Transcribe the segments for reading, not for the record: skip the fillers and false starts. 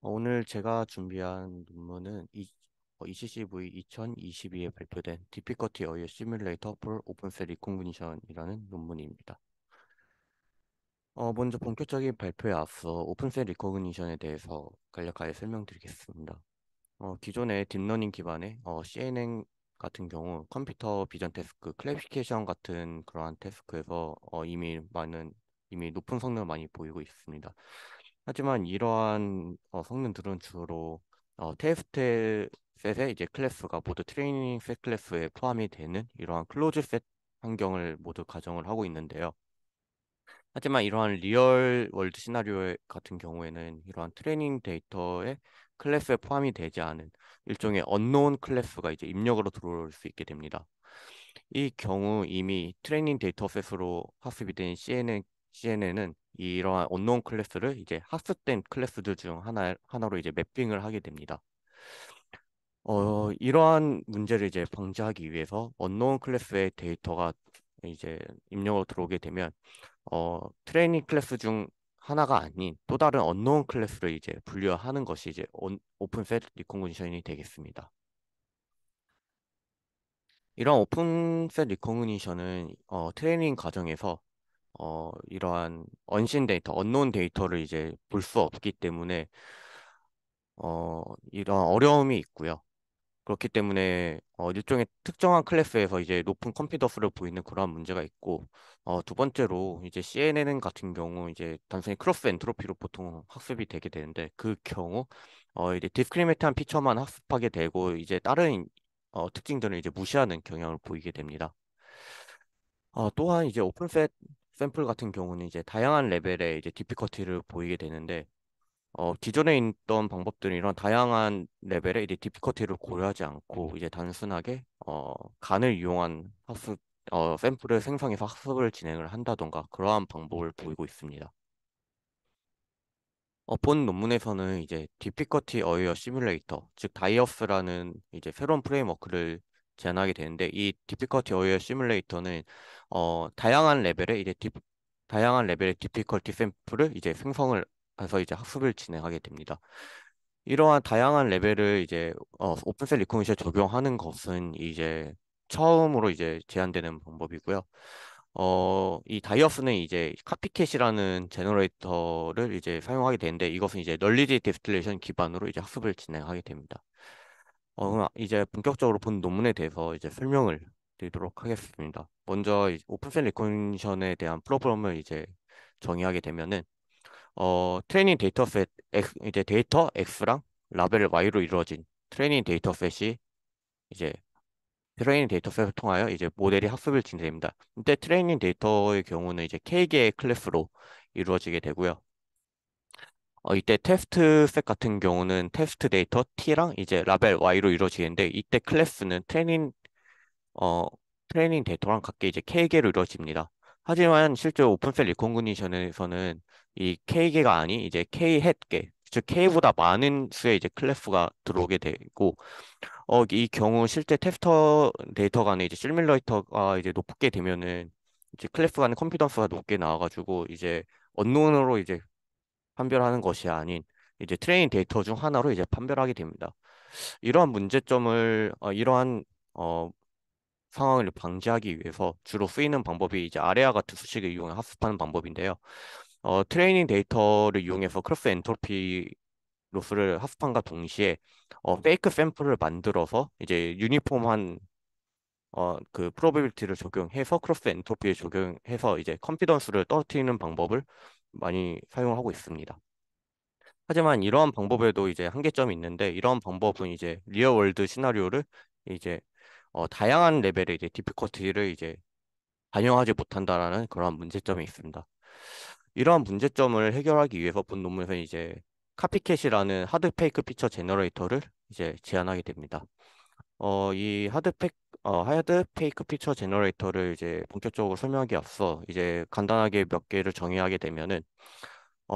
오늘 제가 준비한 논문은 ECCV 2022에 발표된 Difficulty Area Simulator for OpenSet Recognition이라는 논문입니다. 먼저 본격적인 발표에 앞서 오픈셋 리코그니션에 대해서 간략하게 설명드리겠습니다. 기존의 딥러닝 기반의 CNN 같은 경우 컴퓨터 비전 태스크, 클래시피케이션 같은 그러한 태스크에서 이미 높은 성능을 많이 보이고 있습니다. 하지만 이러한 성능들은 주로 테스트 셋의 이제 클래스가 모두 트레이닝 셋 클래스에 포함이 되는 이러한 클로즈 셋 환경을 모두 가정을 하고 있는데요. 하지만 이러한 리얼 월드 시나리오 같은 경우에는 이러한 트레이닝 데이터의 클래스에 포함이 되지 않은 일종의 언노운 클래스가 이제 입력으로 들어올 수 있게 됩니다. 이 경우 이미 트레이닝 데이터셋으로 학습이 된 CNN은 이러한 언노운 클래스를 이제 학습된 클래스들 중 하나로 이제 매핑을 하게 됩니다. 이러한 문제를 이제 방지하기 위해서 언노운 클래스의 데이터가 이제 입력으로 들어오게 되면 트레이닝 클래스 중 하나가 아닌 또 다른 언노운 클래스를 이제 분류하는 것이 이제 오픈셋 리코그니션이 되겠습니다. 이런 오픈셋 리코그니션은 트레이닝 과정에서 이러한 언신 데이터, 언노운 데이터를 이제 볼 수 없기 때문에 이런 어려움이 있고요. 그렇기 때문에 일종의 특정한 클래스에서 이제 높은 컨피던스를 보이는 그러한 문제가 있고, 두 번째로 이제 CNN 같은 경우 이제 단순히 크로스 엔트로피로 보통 학습이 되게 되는데 그 경우 이제 디스크리미트한 피처만 학습하게 되고 이제 다른 특징들을 이제 무시하는 경향을 보이게 됩니다. 또한 이제 오픈셋 샘플 같은 경우는 이제 다양한 레벨의 이제 디피커티를 보이게 되는데 기존에 있던 방법들은 이런 다양한 레벨의 이제 디피커티를 고려하지 않고 이제 단순하게 간을 이용한 샘플을 생성해서 학습을 진행을 한다던가 그러한 방법을 보이고 있습니다. 본 논문에서는 이제 디피커티 어웨어 시뮬레이터, 즉 다이어스라는 이제 새로운 프레임워크를 제안하게 되는데 이 디피커티 어웨어 시뮬레이터는 다양한 레벨의 디피커티 샘플을 이제 생성을 해서 이제 학습을 진행하게 됩니다. 이러한 다양한 레벨을 이제 오픈셀 리코그니션 적용하는 것은 이제 처음으로 이제 제한되는 방법이고요. 이 다이어스는 이제 카피캣이라는 제너레이터를 이제 사용하게 되는데 이것은 이제 널리지 디스틸레이션 기반으로 이제 학습을 진행하게 됩니다. 그럼 이제 본격적으로 본 논문에 대해서 이제 설명을 드리도록 하겠습니다. 먼저 오픈셀 리코그니션에 대한 프로그램을 이제 정의하게 되면은 트레이닝 데이터셋 이제 데이터 X랑 라벨 Y로 이루어진 트레이닝 데이터셋이 이제 트레이닝 데이터셋을 통하여 이제 모델이 학습을 진행됩니다. 이때 트레이닝 데이터의 경우는 이제 K개의 클래스로 이루어지게 되고요. 이때 테스트 셋 같은 경우는 테스트 데이터 T랑 이제 라벨 Y로 이루어지는데 이때 클래스는 어, 트레이닝 데이터랑 같게 이제 K개로 이루어집니다. 하지만 실제 오픈셀 리코그니션에서는 이 K개가 아닌 이제 K 햇개, 즉 K보다 많은 수의 이제 클래스가 들어오게 되고, 이 경우 실제 테스터 데이터 간에 이제 시뮬레이터가 이제 높게 되면은 이제 클래스 간의 컨피던스가 높게 나와가지고 이제 언노운으로 이제 판별하는 것이 아닌 이제 트레이닝 데이터 중 하나로 이제 판별하게 됩니다. 이러한 어, 상황을 방지하기 위해서 주로 쓰이는 방법이 이제 아래와 같은 수식을 이용해 학습하는 방법인데요. 트레이닝 데이터를 이용해서 크로스 엔트로피 로스를 학습함과 동시에 페이크 샘플을 만들어서 이제 유니폼한 그 프로베빌티를 적용해서 크로스 엔트로피를 적용해서 이제 컨피던스를 떨어뜨리는 방법을 많이 사용하고 있습니다. 하지만 이러한 방법에도 이제 한계점이 있는데 이러한 방법은 이제 리얼 월드 시나리오를 이제 다양한 레벨의 이제 디피커티를 이제 반영하지 못한다라는 그런 문제점이 있습니다. 이러한 문제점을 해결하기 위해서 본 논문에서 이제 카피캣이라는 하드 페이크 피처 제너레이터를 이제 제안하게 됩니다. 이 하드 페이크 피처 제너레이터를 이제 본격적으로 설명하기 앞서 이제 간단하게 몇 개를 정의하게 되면은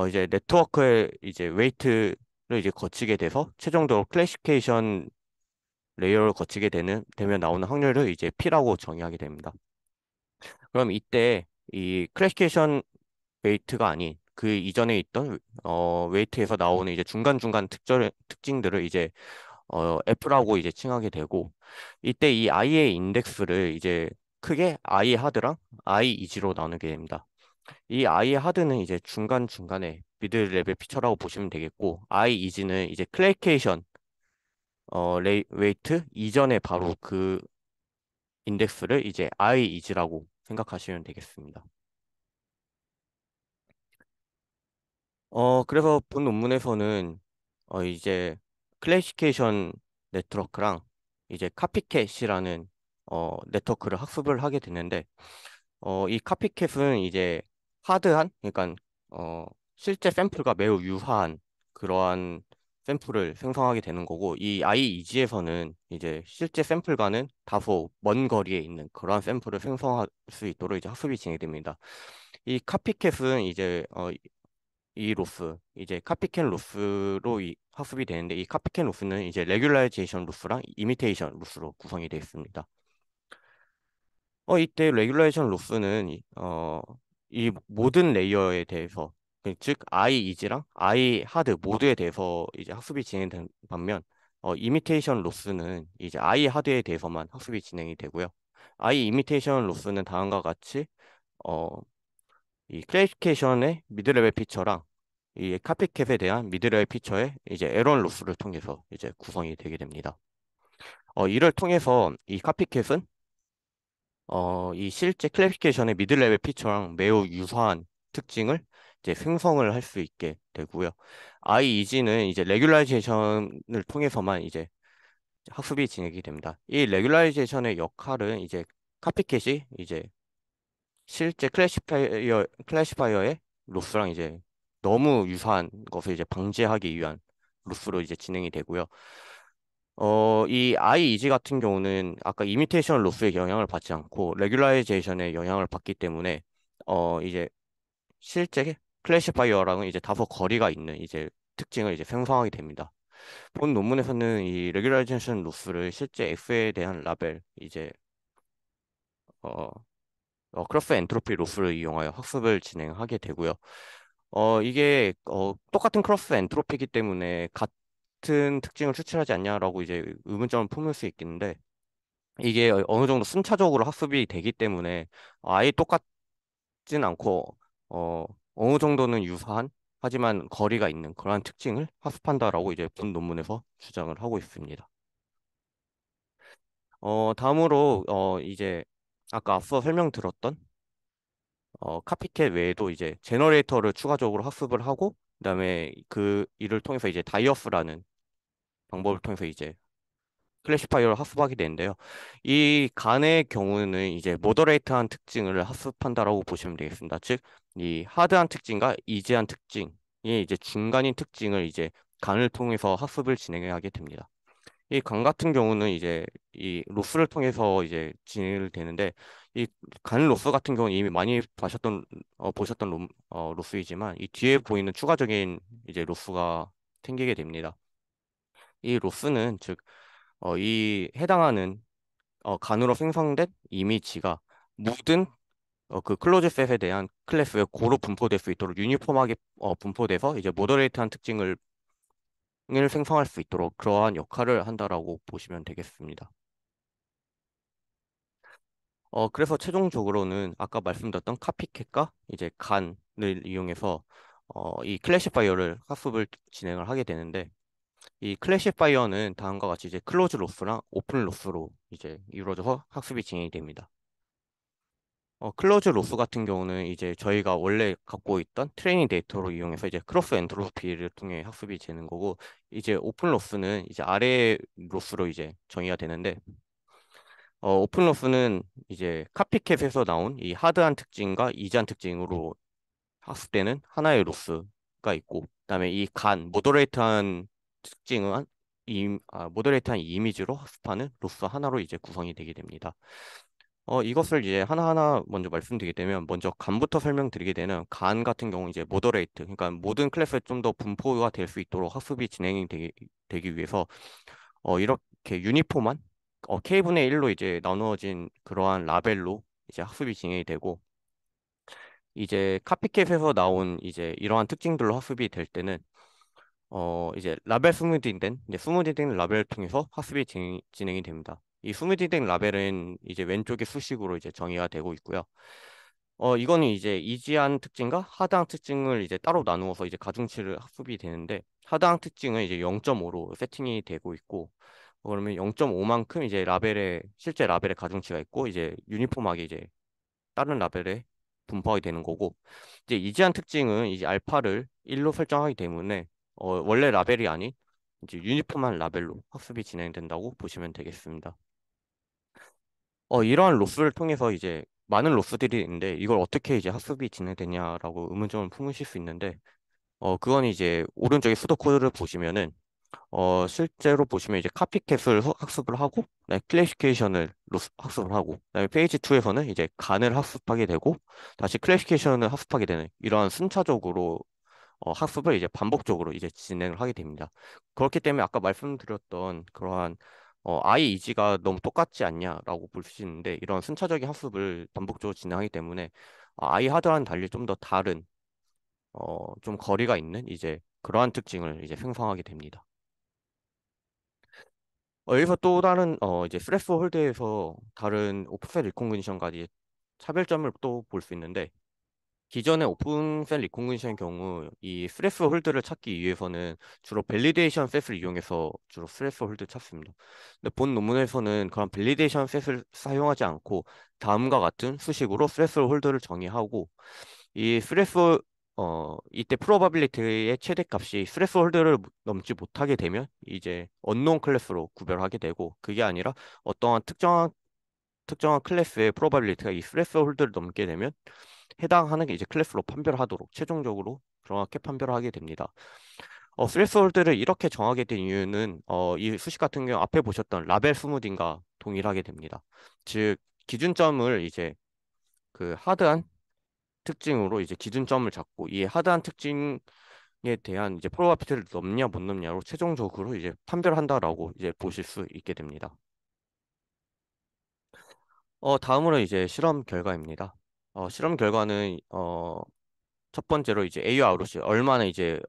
이제 네트워크의 이제 웨이트를 이제 거치게 돼서 최종적으로 클래시피케이션 레이어를 거치게 되면 나오는 확률을 이제 P라고 정의하게 됩니다. 그럼 이때 이 클래시피케이션 웨이트가 아닌 그 이전에 있던 웨이트에서 나오는 이제 중간중간 특징들을 이제 F라고 이제 칭하게 되고, 이때 이 I의 인덱스를 이제 크게 I 하드랑 I 이지로 나누게 됩니다. 이 I 하드는 이제 중간중간에 미드 레벨 피처라고 보시면 되겠고, I 이지는 이제 클래리케이션 웨이트 이전에 바로 그 인덱스를 이제 I 이지라고 생각하시면 되겠습니다. 그래서 본 논문에서는 이제 클래시피케이션 네트워크랑 이제 카피캣이라는 네트워크를 학습을 하게 됐는데, 이 카피캣은 이제 하드한, 그러니까 어, 실제 샘플과 매우 유사한 그러한 샘플을 생성하게 되는 거고, 이 IEG에서는 이제 실제 샘플과는 다소 먼 거리에 있는 그러한 샘플을 생성할 수 있도록 이제 학습이 진행됩니다. 이 카피캣은 이제 이 로스, 이제 카피캔 로스로 학습이 되는데, 이 카피캔 로스는 이제 레귤라이제이션 로스랑 이미테이션 로스로 구성이 되어 있습니다. 이때 레귤레이션 로스는 이 모든 레이어에 대해서, 즉 I 이지랑 I 하드 모두에 대해서 이제 학습이 진행된 반면, 이미테이션 로스는 이제 I 하드에 대해서만 학습이 진행이 되고요. I 이미테이션 로스는 다음과 같이 어, 이 클래시피케이션의 미드레벨 피처랑 이 카피캣에 대한 미드레벨 피처의 이제 에런 로스를 통해서 이제 구성이 되게 됩니다. 이를 통해서 이 카피캣은 이 실제 클래시피케이션의 미드레벨 피처랑 매우 유사한 특징을 이제 생성을 할 수 있게 되고요. IEG는 이제 레귤라이제이션을 통해서만 이제 학습이 진행이 됩니다. 이 레귤라이제이션의 역할은 이제 카피캣이 이제 실제 클래시파이어의 로스랑 이제 너무 유사한 것을 이제 방지하기 위한 로스로 이제 진행이 되고요. 이 IEG 같은 경우는 아까 이미테이션 로스의 영향을 받지 않고 레귤라이제이션의 영향을 받기 때문에 이제 실제 클래시파이어랑은 이제 다소 거리가 있는 이제 특징을 이제 생성하게 됩니다. 본 논문에서는 이 레귤라이제이션 로스를 실제 F에 대한 라벨 이제 어, 크로스 엔트로피 로스를 이용하여 학습을 진행하게 되고요. 이게 똑같은 크로스 엔트로피이기 때문에 같은 특징을 추출하지 않냐라고 이제 의문점을 품을 수 있겠는데, 이게 어느 정도 순차적으로 학습이 되기 때문에 아예 똑같진 않고 어, 어느 정도는 유사한 하지만 거리가 있는 그러한 특징을 학습한다라고 이제 본 논문에서 주장을 하고 있습니다. 다음으로 이제 아까 앞서 설명드렸던 카피캣 외에도 이제 제너레이터를 추가적으로 학습을 하고, 그다음에 그 이를 통해서 이제 다이어스라는 방법을 통해서 이제 클래시파이어를 학습하게 되는데요. 이 간의 경우는 이제 모더레이트한 특징을 학습한다라고 보시면 되겠습니다. 즉, 이 하드한 특징과 이지한 특징이 이제 중간인 특징을 이제 간을 통해서 학습을 진행하게 됩니다. 이 간 같은 경우는 이제 이 로스를 통해서 이제 진행을 되는데, 이 간 로스 같은 경우는 이미 많이 보셨던 로스이지만, 이 뒤에 보이는 추가적인 이제 로스가 생기게 됩니다. 이 로스는 즉 이 해당하는 간으로 생성된 이미지가 모든 그 클로즈 셋에 대한 클래스에 고루 분포될 수 있도록 유니폼하게 분포돼서 이제 모더레이트한 특징을 생성할 수 있도록 그러한 역할을 한다라고 보시면 되겠습니다. 그래서 최종적으로는 아까 말씀드렸던 카피캣과 이제 간을 이용해서 이 클래시파이어를 학습을 진행을 하게 되는데, 이 클래시파이어는 다음과 같이 이제 클로즈 로스랑 오픈 로스로 이제 이루어져서 학습이 진행이 됩니다. 클로즈 로스 같은 경우는 이제 저희가 원래 갖고 있던 트레이닝 데이터로 이용해서 이제 크로스 엔트로피를 통해 학습이 되는 거고, 이제 오픈 로스는 이제 아래 로스로 이제 정의가 되는데, 오픈 로스는 이제 카피캣에서 나온 이 하드한 특징과 이지한 특징으로 학습되는 하나의 로스가 있고, 그다음에 이 모더레이트한 특징은 모더레이트한 이미지로 학습하는 로스 하나로 이제 구성이 되게 됩니다. 이것을 이제 하나하나 먼저 말씀드리게 되면, 먼저 간부터 설명드리게 되는 간 같은 경우 이제 모더레이트, 그러니까 모든 클래스에 좀 더 분포가 될 수 있도록 학습이 진행이 되기 위해서 이렇게 유니폼한 K분의 1로 이제 나누어진 그러한 라벨로 이제 학습이 진행이 되고, 이제 카피캣에서 나온 이제 이러한 특징들로 학습이 될 때는 이제 라벨 스무딩된 이제 스무딩된 라벨을 통해서 학습이 진행이 됩니다. 이 스무딩된 라벨은 이제 왼쪽에 수식으로 이제 정의가 되고 있고요. 이거는 이제 이지한 특징과 하드한 특징을 이제 따로 나누어서 이제 가중치를 학습이 되는데 하드한 특징은 이제 0.5로 세팅이 되고 있고 그러면 0.5만큼 이제 라벨에 실제 라벨에 가중치가 있고 이제 유니폼하게 이제 다른 라벨에 분포하게 되는 거고 이제 이지한 특징은 이제 알파를 1로 설정하기 때문에 원래 라벨이 아닌 이제 유니폼한 라벨로 학습이 진행된다고 보시면 되겠습니다. 이러한 로스를 통해서 이제 많은 로스들이 있는데 이걸 어떻게 이제 학습이 진행되냐라고 의문점을 품으실 수 있는데 그건 이제 오른쪽에 수도 코드를 보시면은 실제로 보시면 이제 카피캣을 학습을 하고, 그다음에 클래시피케이션을 학습을 하고, 그다음에 페이지 2에서는 이제 간을 학습하게 되고, 다시 클래시피케이션을 학습하게 되는 이러한 순차적으로 학습을 이제 반복적으로 이제 진행을 하게 됩니다. 그렇기 때문에 아까 말씀드렸던 그러한 아이 이지가 너무 똑같지 않냐라고 볼 수 있는데 이런 순차적인 학습을 반복적으로 진행하기 때문에 아이 하드와는 달리 좀 더 다른 좀 거리가 있는 이제 그러한 특징을 이제 생성하게 됩니다. 여기서 또 다른 이제 스트레스 홀드에서 다른 오프셋 리코그니션까지 차별점을 또 볼 수 있는데 기존의 오픈셋 리코그니션의 경우 이 스트레스 홀드를 찾기 위해서는 주로 밸리데이션 셋을 이용해서 주로 스트레스 홀드를 찾습니다. 근데 본 논문에서는 그런 밸리데이션 셋을 사용하지 않고 다음과 같은 수식으로 스트레스 홀드를 정의하고 이 스트레스 이때 프로바빌리티의 최대값이 스트레스 홀드를 넘지 못하게 되면 이제 언노운 클래스로 구별하게 되고 그게 아니라 어떠한 특정한 클래스의 프로바빌리티가 이 스트레스 홀드를 넘게 되면 해당하는 게 이제 클래스로 판별하도록 최종적으로 정확히 판별을 하게 됩니다. 스트레스 홀드를 이렇게 정하게 된 이유는 이 수식 같은 경우 앞에 보셨던 라벨 스무딩과 동일하게 됩니다. 즉 기준점을 이제 그 하드한 특징으로 이제 기준점을 잡고 이 하드한 특징에 대한 이제 프로바비티를 넘냐 못 넘냐로 최종적으로 이제 판별한다라고 이제 보실 수 있게 됩니다. 다음으로 이제 실험 결과입니다. 실험 결과는 첫 번째로 이제 AU와 ROC 얼마나 이제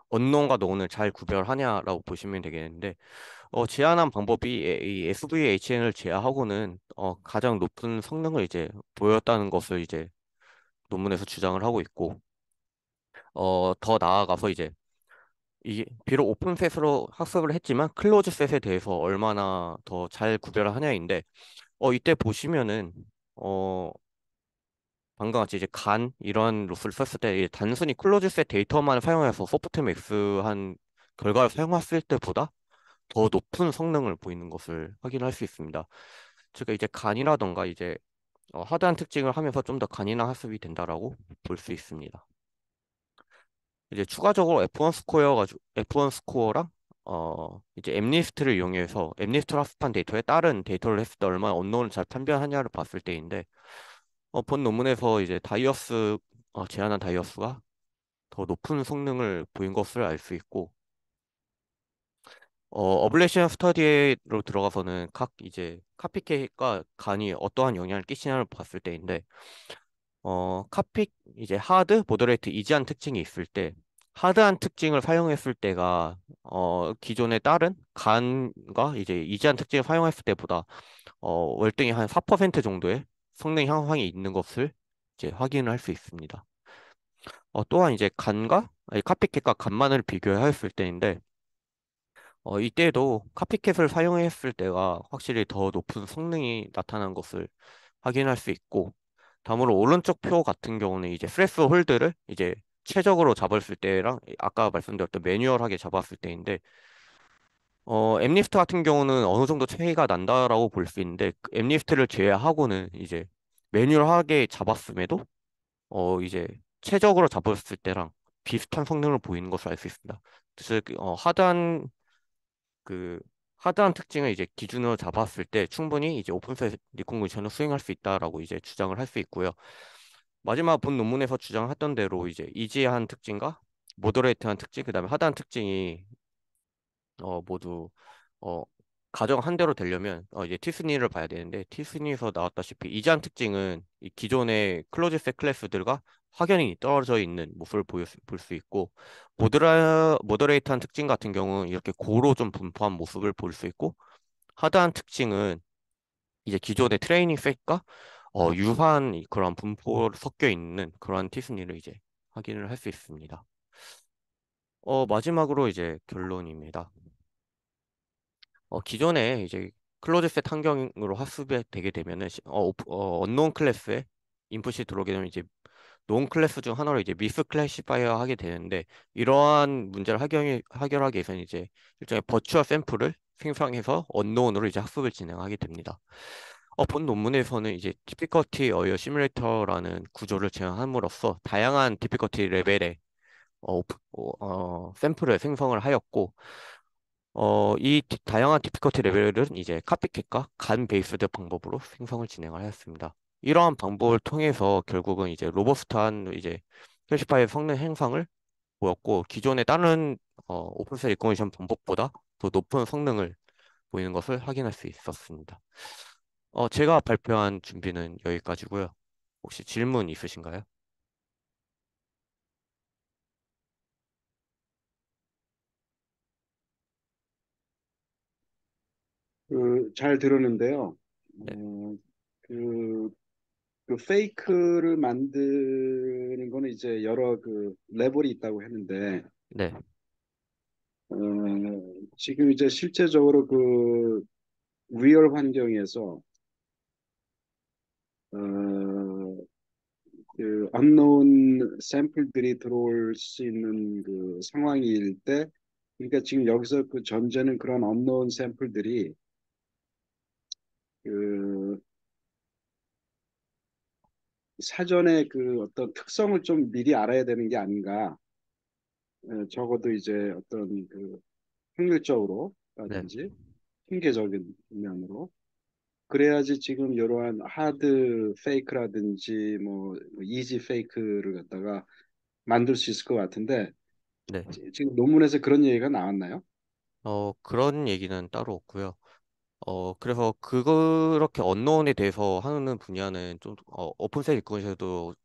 언노운과 노운을 잘 구별하냐라고 보시면 되겠는데 제한한 방법이 이 SVHN을 제외하고는 가장 높은 성능을 이제 보였다는 것을 이제 논문에서 주장을 하고 있고 더 나아가서 이제 이게 비록 오픈셋으로 학습을 했지만 클로즈셋에 대해서 얼마나 더 잘 구별을 하냐인데 이때 보시면은 어 방금 같이 이제 간 이런 로스를 썼을 때 이게 단순히 클로즈셋 데이터만 사용해서 소프트맥스한 결과를 사용했을 때보다 더 높은 성능을 보이는 것을 확인할 수 있습니다. 즉 이제 간이라던가 이제 하드한 특징을 하면서 좀 더 간이나 학습이 된다라고 볼 수 있습니다. 이제 추가적으로 F1 스코어랑 이제 엠니스트를 이용해서 엠니스트를 합습한 데이터에 다른 데이터를 했을 때 얼마나 언노운을 잘 판별하냐를 봤을 때인데 본 논문에서 이제 제한한 다이어스가 더 높은 성능을 보인 것을 알 수 있고 어블레이션 스터디로 들어가서는 각 이제 카피캣과 간이 어떠한 영향을 끼치냐를 봤을 때인데 이제 하드, 모더레이트, 이지한 특징이 있을 때, 하드한 특징을 사용했을 때가, 기존의 다른 간과 이제 이지한 특징을 사용했을 때보다, 월등히 한 4% 정도의 성능 향상이 있는 것을 이제 확인을 할 수 있습니다. 또한 이제 아니, 카피캣과 간만을 비교하였을 때인데, 이때도 카피캣을 사용했을 때가 확실히 더 높은 성능이 나타난 것을 확인할 수 있고, 다음으로 오른쪽 표 같은 경우는 이제 스트레스 홀드를 이제 최적으로 잡았을 때랑 아까 말씀드렸던 매뉴얼하게 잡았을 때인데, 엠리스트 같은 경우는 어느 정도 차이가 난다라고 볼 수 있는데, 엠리스트를 제외하고는 이제 매뉴얼하게 잡았음에도, 이제 최적으로 잡았을 때랑 비슷한 성능을 보이는 것을 알 수 있습니다. 즉, 그 하드한 특징을 이제 기준으로 잡았을 때 충분히 이제 오픈소스 리코그니션을 수행할 수 있다라고 이제 주장을 할 수 있고요. 마지막 본 논문에서 주장했던 대로 이제 이지한 특징과 모더레이트한 특징, 그다음에 하드한 특징이 모두 어 가정 한 대로 되려면 이제 티스니를 봐야 되는데 티스니에서 나왔다시피 이지한 특징은 이 기존의 클로즈셋 클래스들과 확연히 떨어져 있는 모습을 볼 수 있고, 모더레이트한 특징 같은 경우는 이렇게 고로 좀 분포한 모습을 볼 수 있고, 하드한 특징은 이제 기존의 트레이닝 셋과 유사한 그런 분포 섞여 있는 그런 티스니를 이제 확인을 할 수 있습니다. 마지막으로 이제 결론입니다. 기존에 이제 클로즈 셋 환경으로 학습이 되게 되면은 언노운 클래스에 인풋이 들어오게 되면 이제 논 클래스 중 하나로 이제 미스 클래시파이어 하게 되는데, 이러한 문제를 해결하기 위해서는 이제 일종의 버추얼 샘플을 생성해서 언노운으로 이제 학습을 진행하게 됩니다. 본 논문에서는 이제 디피커티 어웨어 시뮬레이터라는 구조를 제안함으로써 다양한 디피커티 레벨의 샘플을 생성을 하였고, 다양한 디피커티 레벨은 이제 카피캣과 간 베이스드 방법으로 생성을 진행을 하였습니다. 이러한 방법을 통해서 결국은 이제 로버스트한 이제 캐시파이의 성능 향상을 보였고, 기존의 다른 오픈셀 리코그니션 방법보다 더 높은 성능을 보이는 것을 확인할 수 있었습니다. 제가 발표한 준비는 여기까지고요. 혹시 질문 있으신가요? 잘 들었는데요. 네, 어, 그, 그 페이크를 만드는 거는 이제 여러 그 레벨이 있다고 했는데, 네, 어, 지금 이제 실제적으로 그 리얼 환경에서 어, 그 언노운 샘플들이 들어올 수 있는 그 상황일 때, 그러니까 지금 여기서 그 전제는 그런 언노운 샘플들이 그 사전에 그 어떤 특성을 좀 미리 알아야 되는 게 아닌가. 적어도 이제 어떤 그 네, 확률적으로라든지 통계적인 면으로 그래야지 지금 이러한 하드 페이크라든지 뭐 이지 페이크를 갖다가 만들 수 있을 것 같은데 네. 지금 논문에서 그런 얘기가 나왔나요? 그런 얘기는 따로 없고요. 그래서 그렇게 언노운에 대해서 하는 분야는 좀, 오픈셀 입구에서도,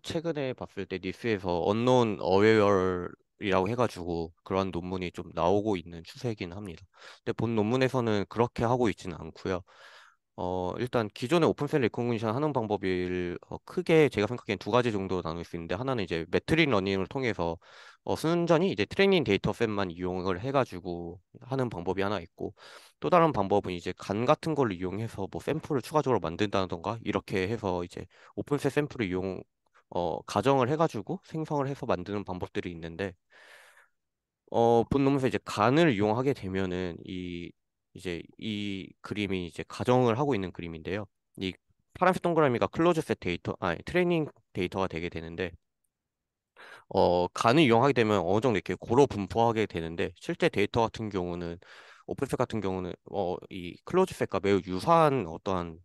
최근에 봤을 때 뉴스에서 언노운 어웨어이라고 해가지고 그런 논문이 좀 나오고 있는 추세이긴 합니다. 근데 본 논문에서는 그렇게 하고 있지는 않고요. 일단 기존의 오픈셀 리코그니션 하는 방법을 크게 제가 생각엔 두 가지 정도 나눌 수 있는데, 하나는 이제 매트릭 러닝을 통해서 순전히 이제 트레이닝 데이터셋만 이용을 해가지고 하는 방법이 하나 있고, 또 다른 방법은 이제 간 같은 걸 이용해서 뭐 샘플을 추가적으로 만든다던가 이렇게 해서 이제 오픈셋 샘플을 가정을 해가지고 생성을 해서 만드는 방법들이 있는데, 본 놈에서 이제 간을 이용하게 되면은 이제 이 그림이 이제 가정을 하고 있는 그림인데요. 이 파란색 동그라미가 클로즈 셋 데이터, 아니 트레이닝 데이터가 되게 되는데, 간을 이용하게 되면 어느 정도 이렇게 고로 분포하게 되는데, 실제 데이터 같은 경우는 오픈셋 같은 경우는 이 클로즈 셋과 매우 유사한 어떠한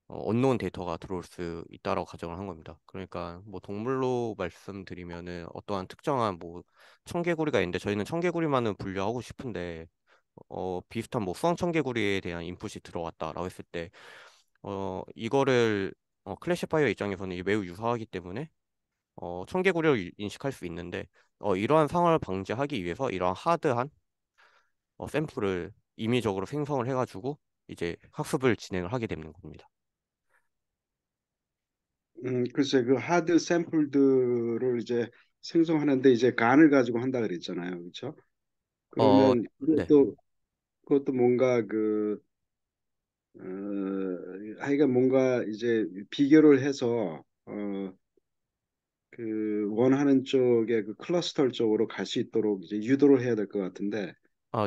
언노운 데이터가 들어올 수 있다라고 가정을 한 겁니다. 그러니까 뭐 동물로 말씀드리면은 어떠한 특정한 뭐 청개구리가 있는데, 저희는 청개구리만은 분류하고 싶은데 비슷한 뭐 수성 청개구리에 대한 인풋이 들어왔다라고 했을 때 이거를 클래시파이어 입장에서는 이게 매우 유사하기 때문에 청개구리를 인식할 수 있는데, 이러한 상황을 방지하기 위해서 이러한 하드한 샘플을 임의적으로 생성을 해가지고 이제 학습을 진행을 하게 되는 겁니다. 글쎄 그 하드 샘플들을 이제 생성하는데 이제 간을 가지고 한다 그랬잖아요. 그렇죠? 어, 그러면 네. 그것도 뭔가 하여간 뭔가 이제 비교를 해서 그 원하는 쪽에 그 클러스터 쪽으로 갈 수 있도록 이제 유도를 해야 될 것 같은데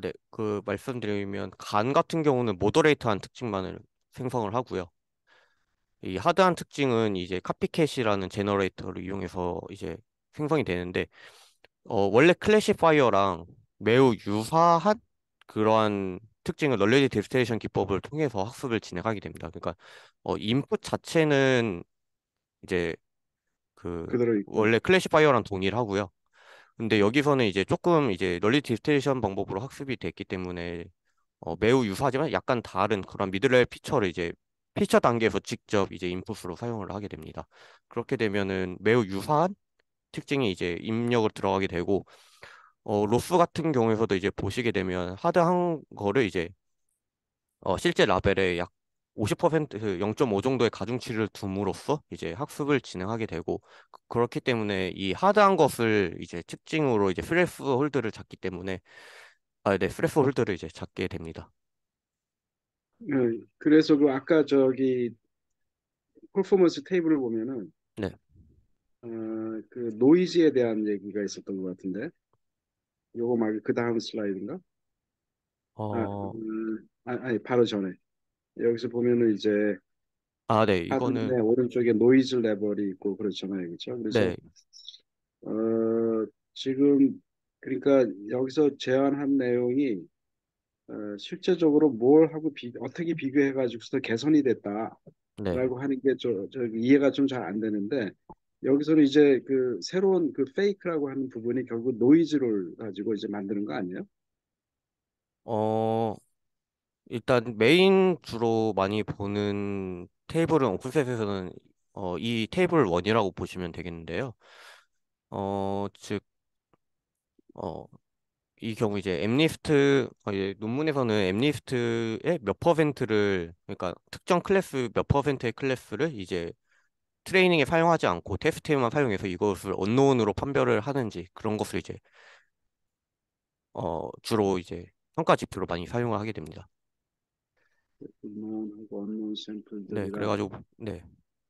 네. 그 말씀드리면 간 같은 경우는 모더레이트한 특징만을 생성을 하고요. 이 하드한 특징은 이제 카피캣이라는 제너레이터를 이용해서 이제 생성이 되는데, 원래 클래시파이어랑 매우 유사한 그러한 특징을 널리지 디스트레이션 기법을 통해서 학습을 진행하게 됩니다. 그러니까 인풋 자체는 이제 그 그대로 있고 원래 클래시파이어랑 동일하고요. 근데 여기서는 이제 조금 이제 널리 디스테이션 방법으로 학습이 됐기 때문에 매우 유사하지만 약간 다른 그런 미드레벨 피처를 이제 피처 단계에서 직접 이제 인풋으로 사용을 하게 됩니다. 그렇게 되면은 매우 유사한 특징이 이제 입력을 들어가게 되고, 로스 같은 경우에서도 이제 보시게 되면 하드한 거를 이제 실제 라벨에 약 50% 0.5 정도의 가중치를 둠으로써 이제 학습을 진행하게 되고, 그렇기 때문에 이 하드한 것을 이제 특징으로 이제 스레스 홀드를 잡기 때문에 네, 스레스 홀드를 이제 잡게 됩니다. 그래서 그 아까 저기 퍼포먼스 테이블을 보면은 네. 어, 그 노이즈에 대한 얘기가 있었던 것 같은데 요거 말고 그 다음 슬라이드인가? 어, 아니 바로 전에 여기서 보면은 이제 네, 하단에 이거는 오른쪽에 노이즈 레벨이 있고 그렇잖아요, 그렇죠? 그래서 네, 지금 그러니까 여기서 제안한 내용이 실제적으로 뭘 하고 어떻게 비교해가지고서 개선이 네. 됐다라고 하는 게 저 이해가 좀 잘 안 되는데 여기서는 이제 그 새로운 그 페이크라고 하는 부분이 결국 노이즈를 가지고 이제 만드는 거 아니에요? 어, 일단 메인 주로 많이 보는 테이블은 오픈셋에서는 이 테이블 1이라고 보시면 되겠는데요. 즉, 어, 이 경우 이제 엠리스트 이제 논문에서는 엠리스트의 몇 퍼센트를 그러니까 특정 클래스 몇 퍼센트의 클래스를 이제 트레이닝에 사용하지 않고 테스트에만 사용해서 이것을 언노운으로 판별을 하는지 그런 것을 이제 주로 이제 평가 지표로 많이 사용을 하게 됩니다. known하고 unknown 네, 샘플들이라. 그래가지고 네.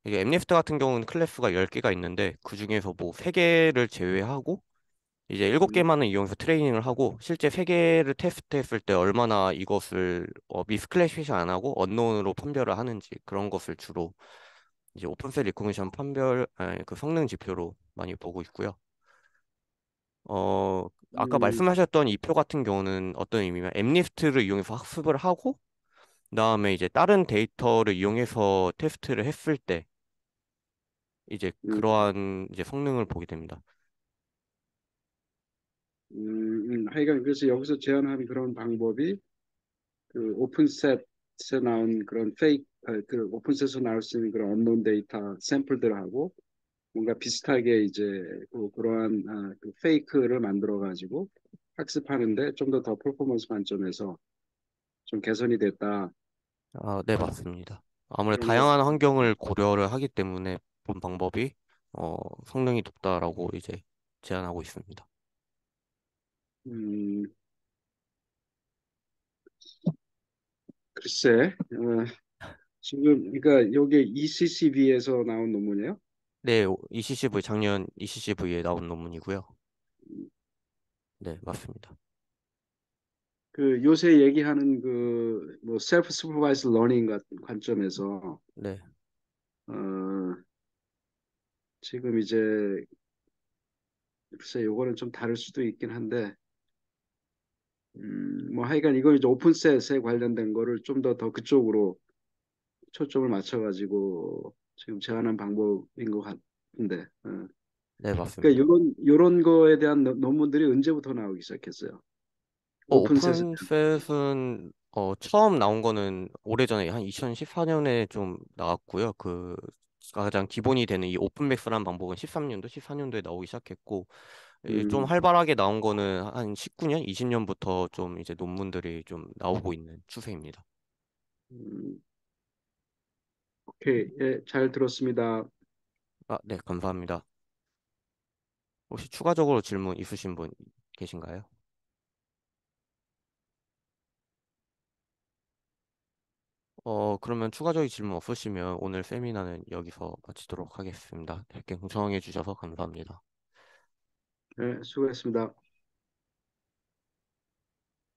이게 엠리스트 같은 경우는 클래스가 10개가 있는데 그중에서 뭐 3개를 제외하고 이제 음, 7개만을 이용해서 트레이닝을 하고 실제 3개를 테스트했을 때 얼마나 이것을 미스클래시페이션 안 하고 언노운으로 판별을 하는지 그런 것을 주로 이제 오픈셀 리코그니션 판별 아니, 그 성능 지표로 많이 보고 있고요. 아까 음, 말씀하셨던 이 표 같은 경우는 어떤 의미냐면 엠리스트를 이용해서 학습을 하고 그다음에 이제 다른 데이터를 이용해서 테스트를 했을 때 이제 음, 그러한 이제 성능을 보게 됩니다. 하여간 그래서 여기서 제안한 그런 방법이 그 오픈셋에 나온 그런 그 오픈셋에서 나올 수 있는 그런 언론 데이터 샘플들하고 뭔가 비슷하게 이제 그러한 그 페이크를 만들어 가지고 학습하는데 좀 더 퍼포먼스 관점에서 좀 개선이 됐다 네, 맞습니다. 아무래도 그런 것. 다양한 환경을 고려를 하기 때문에 본 방법이 어, 성능이 높다라고 이제 제안하고 있습니다. 음, 글쎄 지금 그러니까 요게 ECCB에서 나온 논문이에요. 네, ECCV 작년 ECCV에 나온 논문이고요. 네, 맞습니다. 그 요새 얘기하는 그 뭐 셀프 슈퍼바이즈 러닝 같은 관점에서 네, 어, 지금 이제 글쎄 요거는 좀 다를 수도 있긴 한데 뭐 하여간 이거 이제 오픈셋에 관련된 거를 좀 더 그쪽으로 초점을 맞춰가지고 지금 제안한 방법인 것 같은데 네, 그러니까 맞습니다. 요런 거에 대한 논문들이 언제부터 나오기 시작했어요? 오픈셋에 대한. 오픈셋은 처음 나온 거는 오래전에 한 2014년에 좀 나왔고요. 그 가장 기본이 되는 이 오픈맥스라는 방법은 13년도, 14년도에 나오기 시작했고 좀 음, 활발하게 나온 거는 한 19년, 20년부터 좀 이제 논문들이 좀 나오고 있는 추세입니다. 음, 오케이, 예, 잘 들었습니다. 네, 감사합니다. 혹시 추가적으로 질문 있으신 분 계신가요? 그러면 추가적인 질문 없으시면 오늘 세미나는 여기서 마치도록 하겠습니다. 이렇게 경청해 주셔서 감사합니다. 예, 수고했습니다.